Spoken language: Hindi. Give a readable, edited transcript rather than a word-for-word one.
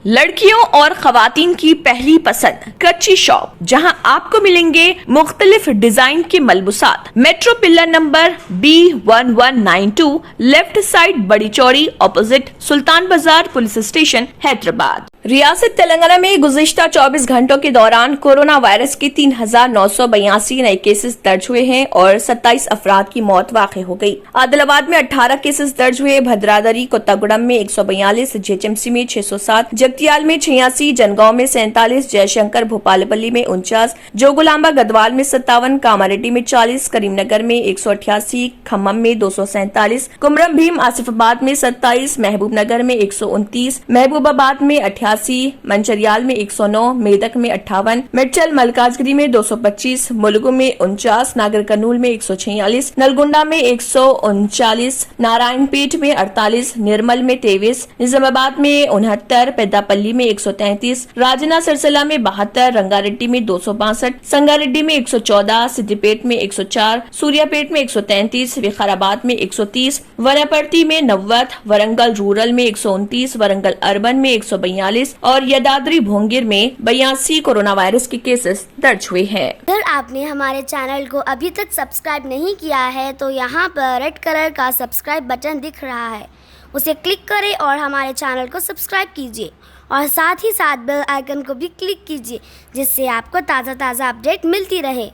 लड़कियों और खवातीन की पहली पसंद कच्ची शॉप, जहां आपको मिलेंगे मुख्तलिफ डिजाइन के मलबूसात। Metro pillar number B1192, left side बड़ी चौड़ी, ऑपोजिट सुल्तान बाजार पुलिस स्टेशन, हैदराबाद। रियासत तेलंगाना में गुज़िश्ता 24 घंटों के दौरान कोरोना वायरस के 3,982 नए केसेस दर्ज हुए हैं और 27 अफराद की मौत वाक़ई हो गई। आदिलाबाद में 18 केसेस दर्ज हुए, भद्रादरी कोत्तागुड़म में 142, जेएचएमसी में 607, जगतियाल में 86, जनगांव में 47, जयशंकर भोपालपल्ली में 49, जोगुलांबा गदवाल में 57, कामारेड्डी में 40, करीमनगर में 188, खम्मम में 247, कुमरम भीम आसिफाबाद में 27, महबूबनगर में 129, महबूबाबाद में 88, मंचरियाल में 109, मेदक में 58, मिर्चल मलकाजगिरी में 225, मुलुगु में 49, नागर कर्नूल में 146, नलगुंडा में 139, नारायणपेट में 48, निर्मल में 23, निजामाबाद में 69, पेद्दापल्ली में 133, राजना सिरसिला में 72, रंगारेड्डी में 262, संगारेड्डी में 114, सिद्दीपेट में 104, सूर्यापेट में 133, विकाराबाद में 130, वनापर्ती में 90, वरंगल रूरल में 129, वरंगल अर्बन में 142 और यदाद्री भोंगिर में 82 कोरोना वायरस के केसेस दर्ज हुए हैं। अगर आपने हमारे चैनल को अभी तक सब्सक्राइब नहीं किया है तो यहाँ पर रेड कलर का सब्सक्राइब बटन दिख रहा है, उसे क्लिक करें और हमारे चैनल को सब्सक्राइब कीजिए और साथ ही साथ बेल आइकन को भी क्लिक कीजिए, जिससे आपको ताज़ा अपडेट मिलती रहे।